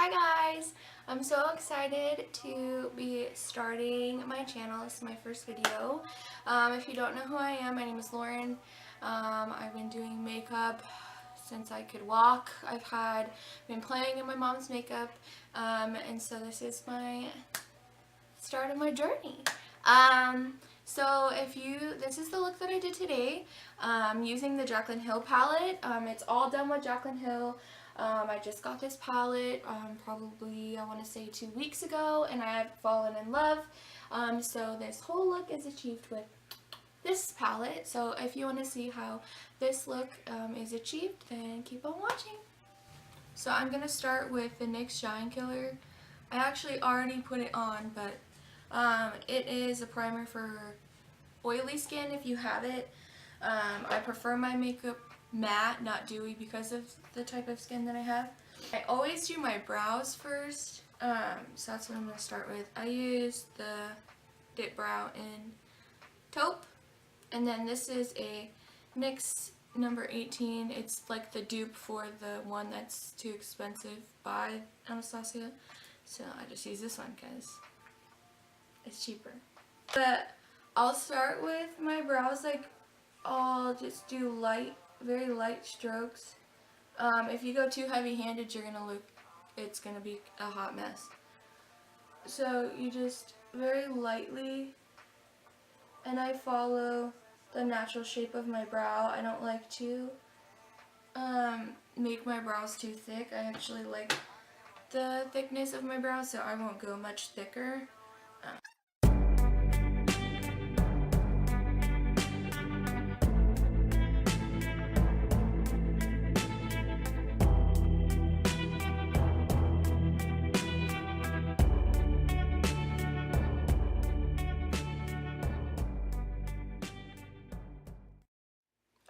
Hi guys! I'm so excited to be starting my channel. This is my first video. If you don't know who I am, my name is Lauren. I've been doing makeup since I could walk. Been playing in my mom's makeup, and so this is my start of my journey. This is the look that I did today, using the JACLYN Hill palette. It's all done with JACLYN Hill. I just got this palette probably, I want to say 2 weeks ago, and I have fallen in love. So this whole look is achieved with this palette. So if you want to see how this look is achieved, then keep on watching. So I'm going to start with the NYX Shine Killer. I actually already put it on, but it is a primer for oily skin if you have it. I prefer my makeup matte, not dewy, because of the type of skin that I have. I always do my brows first, so that's what I'm going to start with. I use the Dip Brow in Taupe, and then this is a NYX number 18. It's like the dupe for the one that's too expensive by Anastasia, so I just use this one because it's cheaper. But I'll start with my brows, like I'll just do very light strokes. If you go too heavy-handed, it's gonna be a hot mess. So you just very lightly, and I follow the natural shape of my brow. I don't like to make my brows too thick. I actually like the thickness of my brows, so I won't go much thicker.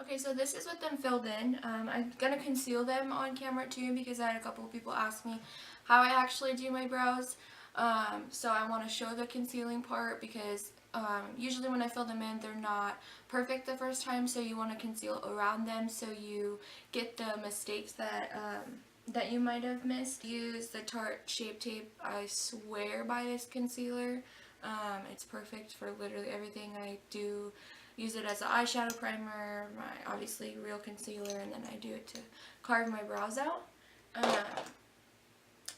Okay, so this is what them filled in. I'm going to conceal them on camera too, because I had a couple of people ask me how I actually do my brows. So I want to show the concealing part, because usually when I fill them in, they're not perfect the first time, so you want to conceal around them so you get the mistakes that that you might have missed. Use the Tarte Shape Tape. I swear by this concealer. It's perfect for literally everything I do. Use it as an eyeshadow primer, my obviously real concealer, and then I do it to carve my brows out.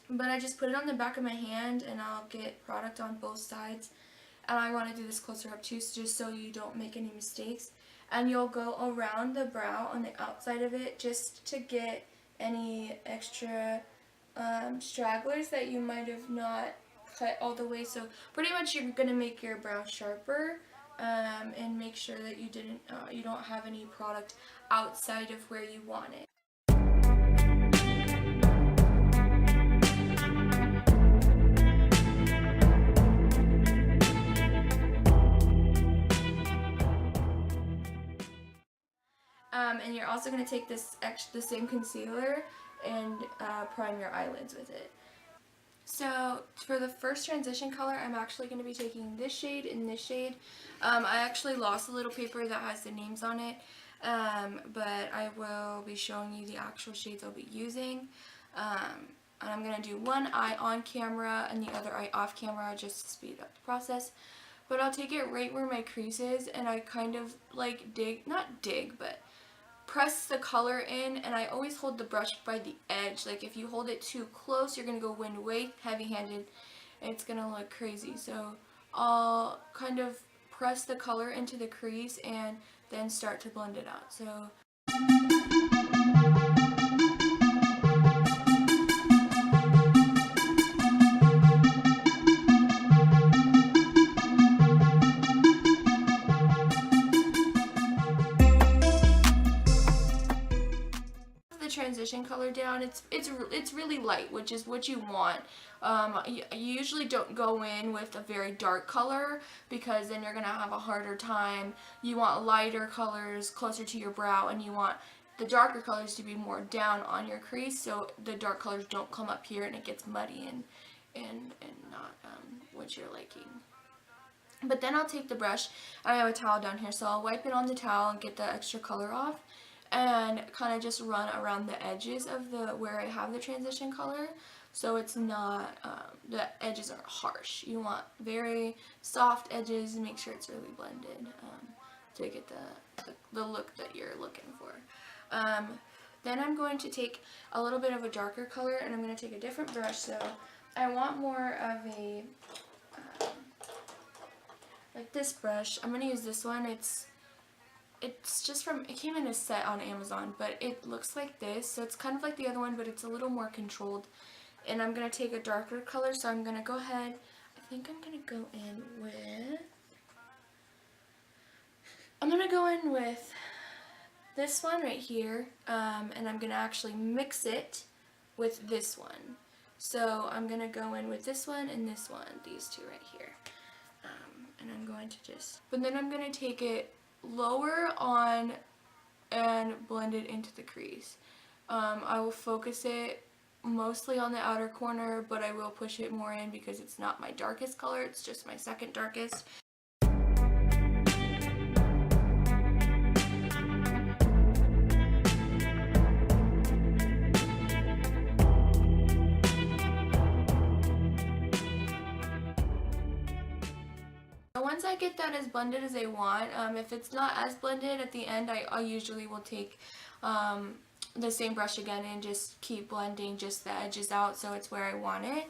But I just put it on the back of my hand, and I'll get product on both sides. And I want to do this closer up too, just so you don't make any mistakes. And you'll go around the brow on the outside of it just to get any extra stragglers that you might have not cut all the way. So pretty much you're going to make your brow sharper. And make sure that you don't have any product outside of where you want it. And you're also going to take the same concealer and prime your eyelids with it. So for the first transition color, I'm actually going to be taking this shade and this shade. I actually lost a little paper that has the names on it, but I will be showing you the actual shades I'll be using. And I'm going to do one eye on camera and the other eye off camera just to speed up the process. But I'll take it right where my crease is, and I kind of like but press the color in, and I always hold the brush by the edge. Like if you hold it too close, you're going to go in way heavy-handed, and it's going to look crazy. So I'll kind of press the color into the crease and then start to blend it out. So transition color down. It's really light, which is what you want. You usually don't go in with a very dark color, because then you're gonna have a harder time. You want lighter colors closer to your brow, and you want the darker colors to be more down on your crease, so the dark colors don't come up here and it gets muddy and not what you're liking. But then I'll take the brush, and I have a towel down here, so I'll wipe it on the towel and get the extra color off. and kind of just run around the edges of where I have the transition color, so it's not, the edges aren't harsh. You want very soft edges and make sure it's really blended to get the look that you're looking for. Then I'm going to take a little bit of a darker color, and I'm going to take a different brush. So I want more of a, like this brush. I'm going to use this one. It's just from, it came in a set on Amazon, but it looks like this. So it's kind of like the other one, but it's a little more controlled. And I'm going to take a darker color, so I'm going to go ahead, I think I'm going to go in with this one right here, and I'm going to actually mix it with this one. So I'm going to go in with this one and this one, these two right here. And I'm going to but then I'm going to take it lower on and blend it into the crease. I will focus it mostly on the outer corner, but I will push it more in because it's not my darkest color, it's just my second darkest. Once I get that as blended as I want, if it's not as blended at the end, I usually will take the same brush again and just keep blending just the edges out so it's where I want it.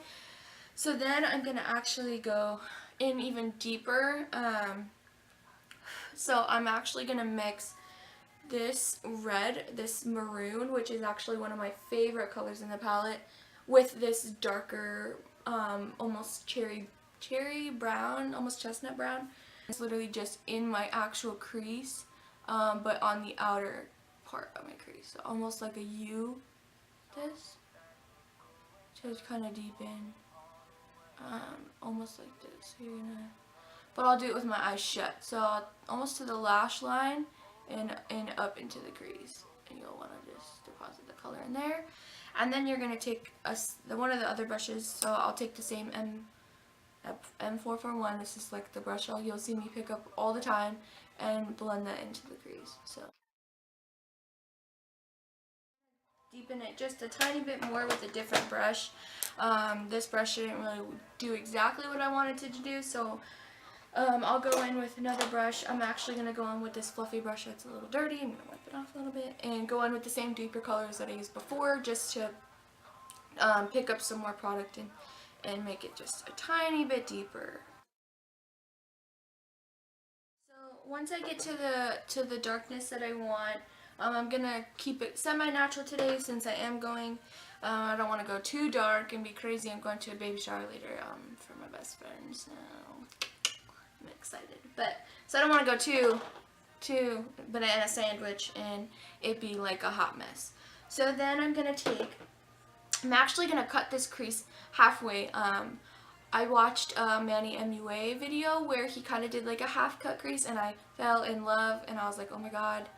So then I'm going to actually go in even deeper. So I'm actually going to mix this red, this maroon, which is actually one of my favorite colors in the palette, with this darker, almost cherry brown, almost chestnut brown. It's literally just in my actual crease, but on the outer part of my crease, so almost like a U, this, just kind of deepen, almost like this. So you're gonna, but I'll do it with my eyes shut, so almost to the lash line and up into the crease, and you'll want to just deposit the color in there. And then you're gonna take one of the other brushes, so I'll take the same M441. This is like the brush you'll see me pick up all the time, and blend that into the crease. So deepen it just a tiny bit more with a different brush. This brush didn't really do exactly what I wanted it to do, so I'll go in with another brush. I'm actually going to go in with this fluffy brush that's a little dirty. I'm going to wipe it off a little bit and go in with the same deeper colors that I used before, just to pick up some more product and make it just a tiny bit deeper. So once I get to the darkness that I want, I'm gonna keep it semi-natural today since I am going. I don't want to go too dark and be crazy. I'm going to a baby shower later for my best friend, so I'm excited. But so I don't want to go too banana sandwich and it be like a hot mess. So then I'm actually gonna cut this crease halfway. I watched a Manny MUA video where he kind of did like a half cut crease, and I fell in love, and I was like, oh my god,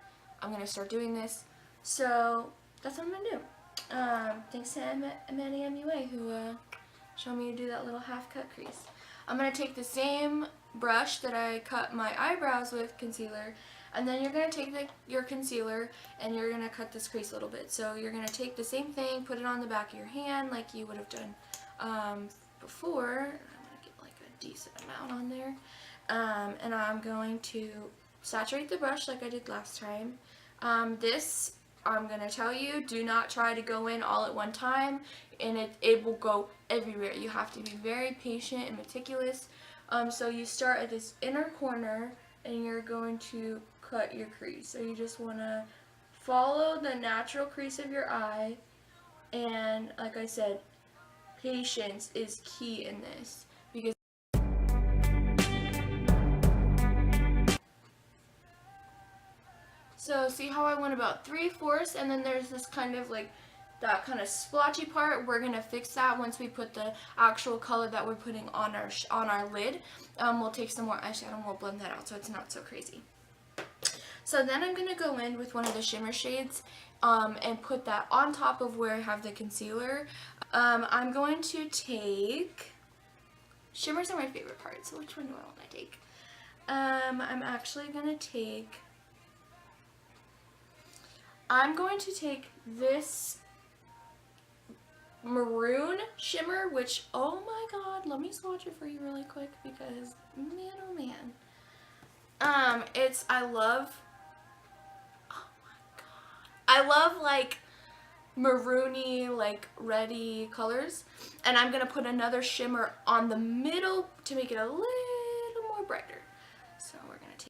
I'm gonna start doing this. So that's what I'm gonna do. Thanks to Manny MUA who showed me to do that little half cut crease. I'm gonna take the same brush that I cut my eyebrows with, concealer, and then you're gonna take your concealer and you're gonna cut this crease a little bit. So you're gonna take the same thing, put it on the back of your hand like you would have done before. I'm gonna get like a decent amount on there, and I'm going to saturate the brush like I did last time. This, I'm gonna tell you, do not try to go in all at one time, and it will go everywhere. You have to be very patient and meticulous. So you start at this inner corner and you're going to cut your crease. So you just want to follow the natural crease of your eye, and like I said, patience is key in this, because so see how I went about 3/4, and then there's this kind of like that kind of splotchy part. We're gonna fix that once we put the actual color that we're putting on our lid. We'll take some more eyeshadow and we'll blend that out so it's not so crazy. So then I'm gonna go in with one of the shimmer shades and put that on top of where I have the concealer. I'm going to take, shimmers are my favorite part, so which one do I want to take? I'm actually gonna take I'm going to take this maroon shimmer, which, oh my god, let me swatch it for you really quick because, man, oh man. I love, oh my god. I love, like, maroony, like, reddy colors. And I'm going to put another shimmer on the middle to make it a little more brighter. So we're going to take,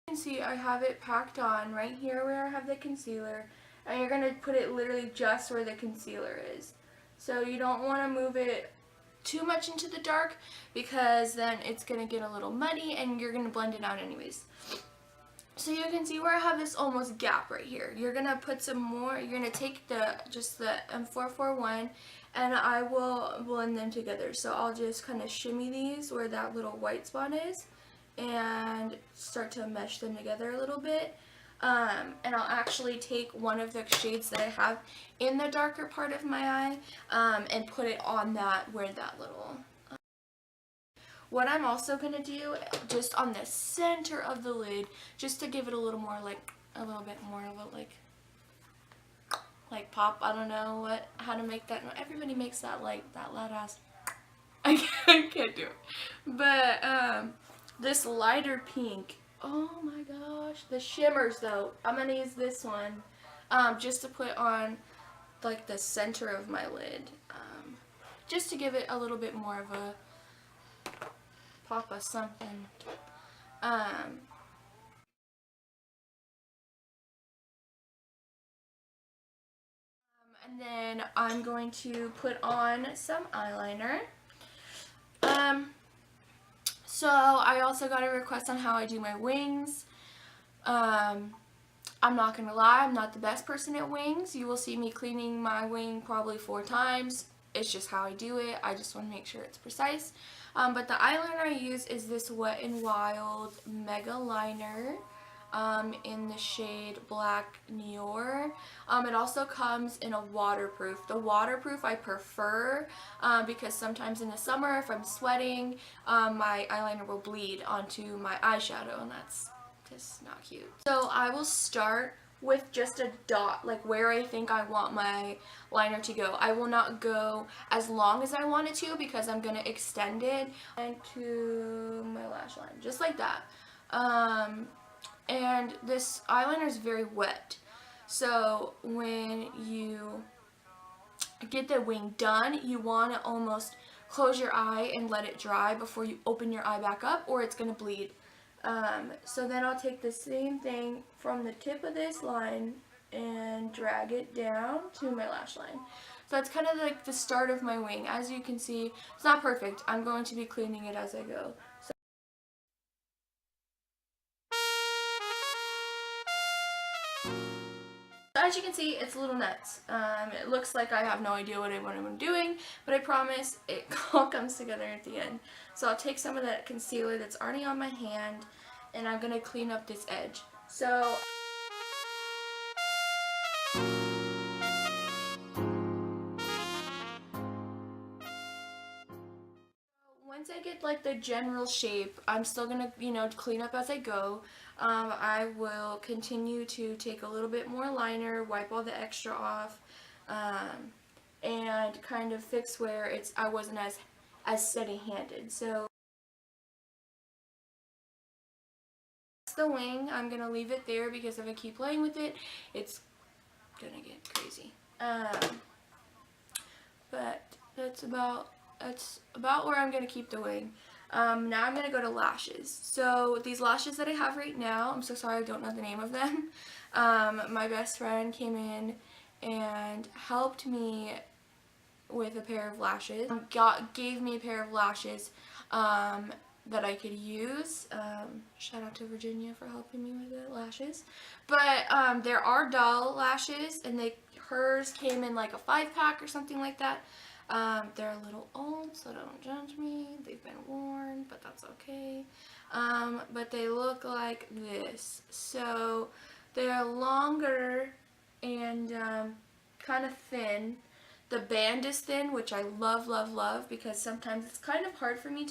you can see I have it packed on right here where I have the concealer. And you're going to put it literally just where the concealer is. So you don't want to move it too much into the dark because then it's going to get a little muddy and you're going to blend it out anyways. So you can see where I have this almost gap right here. You're going to put some more, you're going to take just the M441 and I will blend them together. So I'll just kind of shimmy these where that little white spot is and start to mesh them together a little bit. And I'll actually take one of the shades that I have in the darker part of my eye and put it on that where that little... What I'm also going to do, just on the center of the lid, just to give it a little more, like, a little bit more of a, like pop. I don't know how to make that. Everybody makes that, like, that loud ass. I can't do it. But, this lighter pink, oh my gosh, the shimmers though, I'm going to use this one, just to put on, like, the center of my lid, just to give it a little bit more of a pop of something. And then I'm going to put on some eyeliner. So I also got a request on how I do my wings. I'm not gonna lie, I'm not the best person at wings. You will see me cleaning my wing probably 4 times. It's just how I do it. I just want to make sure it's precise. But the eyeliner I use is this Wet n Wild Mega Liner in the shade Black Noir. It also comes in a waterproof. The waterproof I prefer because sometimes in the summer if I'm sweating, my eyeliner will bleed onto my eyeshadow and that's just not cute. So I will start with just a dot, like where I think I want my liner to go. I will not go as long as I want it to because I'm going to extend it into my lash line, just like that. And this eyeliner is very wet, so when you get the wing done, you want to almost close your eye and let it dry before you open your eye back up or it's going to bleed. So then I'll take the same thing from the tip of this line and drag it down to my lash line. So that's kind of like the start of my wing. As you can see, it's not perfect. I'm going to be cleaning it as I go. So as you can see, it's a little nuts. It looks like I have no idea what I'm doing, but I promise it all comes together at the end. So I'll take some of that concealer that's already on my hand, and I'm going to clean up this edge. So once I get like the general shape, I'm still going to, clean up as I go. I will continue to take a little bit more liner, wipe all the extra off, and kind of fix where I wasn't as steady-handed. So that's the wing. I'm going to leave it there because if I keep playing with it, it's going to get crazy. But that's about where I'm going to keep the wing. Now I'm going to go to lashes. So these lashes that I have right now, I'm so sorry I don't know the name of them. My best friend came in and helped me with a pair of lashes. Gave me a pair of lashes that I could use. Shout out to Virginia for helping me with the lashes. But there are doll lashes, and hers came in like a 5-pack or something like that. They're a little old, so don't judge me. They've been worn, but that's okay. But they look like this. So they're longer and kind of thin. The band is thin, which I love, love, love, because sometimes it's kind of hard for me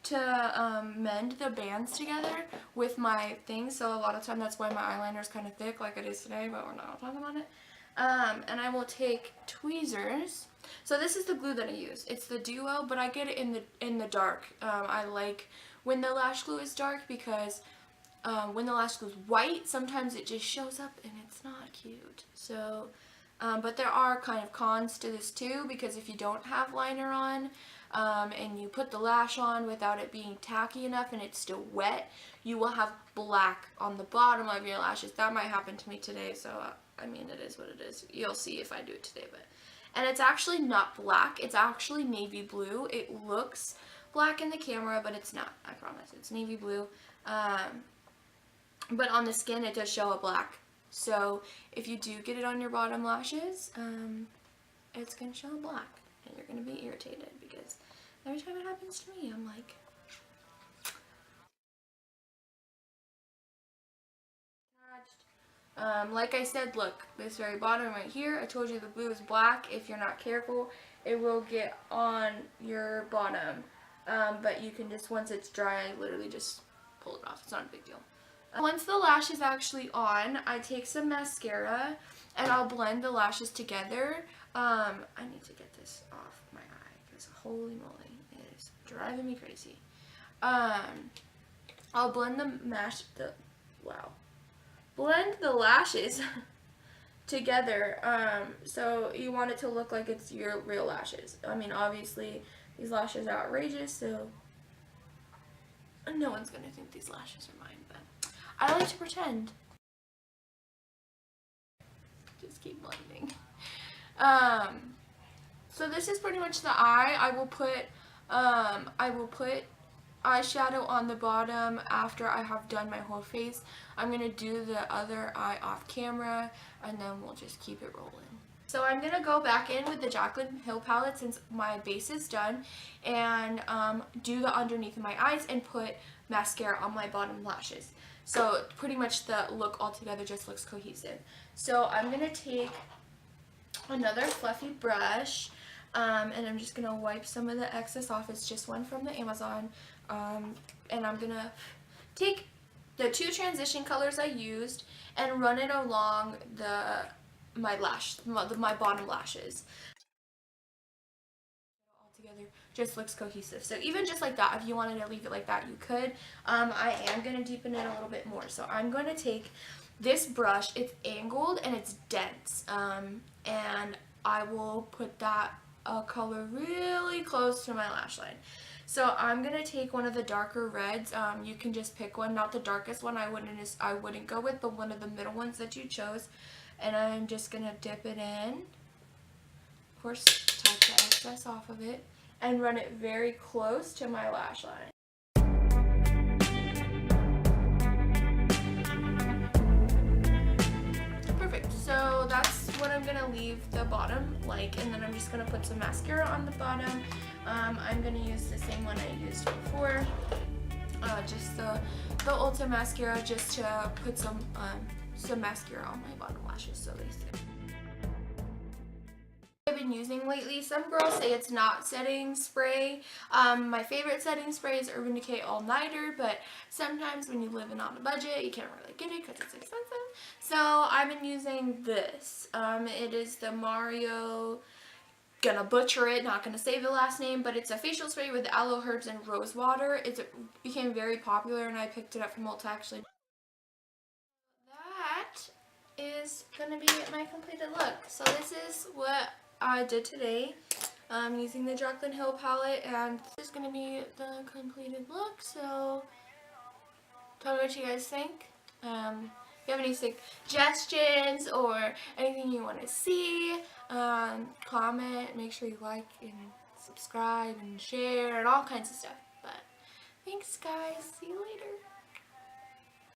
to mend the bands together with my thing, so a lot of time that's why my eyeliner is kind of thick like it is today, but we're not talking about it. And I will take tweezers. So this is the glue that I use. It's the Duo, but I get it in the dark. I like when the lash glue is dark because when the lash glue is white, sometimes it just shows up and it's not cute. So, but there are kind of cons to this too, because if you don't have liner on, and you put the lash on without it being tacky enough and it's still wet, you will have black on the bottom of your lashes. That might happen to me today, so I mean, it is what it is. You'll see if I do it today, but, and it's actually not black, it's actually navy blue. It looks black in the camera, but it's not, I promise. It's navy blue, but on the skin it does show a black. So if you do get it on your bottom lashes, it's going to show black, and you're going to be irritated because every time it happens to me, I'm like, like I said, look, this very bottom right here, I told you the glue is black. If you're not careful, it will get on your bottom, but you can just, once it's dry, I literally just pull it off. It's not a big deal. Once the lash is actually on, I take some mascara and I'll blend the lashes together. I need to get this off my eye because holy moly, it is driving me crazy. I'll blend blend the lashes together. So you want it to look like it's your real lashes. I mean, obviously these lashes are outrageous, so no one's gonna think these lashes are mine, but I like to pretend. Just keep blending. So this is pretty much the eye. I will put eyeshadow on the bottom after I have done my whole face. I'm gonna do the other eye off camera, and then we'll just keep it rolling. So I'm gonna go back in with the JACLYN Hill palette since my base is done, and do the underneath of my eyes and put mascara on my bottom lashes. So pretty much the look altogether just looks cohesive. So I'm gonna take another fluffy brush, and I'm just gonna wipe some of the excess off. It's just one from the Amazon, and I'm gonna take the two transition colors I used and run it along my bottom lashes. All together just looks cohesive. So even just like that, if you wanted to leave it like that, you could. I am gonna deepen it a little bit more. So I'm gonna take this brush. It's angled and it's dense, and I will put that color really close to my lash line. So I'm gonna take one of the darker reds. You can just pick one, not the darkest one. I wouldn't go with, but one of the middle ones that you chose. And I'm just gonna dip it in. Of course, tap the excess off of it and run it very close to my lash line. Perfect. So that's what I'm gonna leave the bottom like, and then I'm just gonna put some mascara on the bottom. I'm gonna use the same one I used before, just the Ulta mascara, just to put some mascara on my bottom lashes so they stay. I've been using lately. Some girls say it's not setting spray. My favorite setting spray is Urban Decay All Nighter, but sometimes when you live in on a budget, you can't really get it because it's expensive. So I've been using this. It is the Mario, gonna butcher it, not gonna say the last name, but it's a facial spray with aloe herbs and rose water. It became very popular and I picked it up from Ulta actually. That is gonna be my completed look. So this is what I did today, using the JACLYN Hill palette, and this is going to be the completed look. So tell me what you guys think. If you have any suggestions or anything you want to see, comment, make sure you like and subscribe and share and all kinds of stuff. But thanks guys, see you later.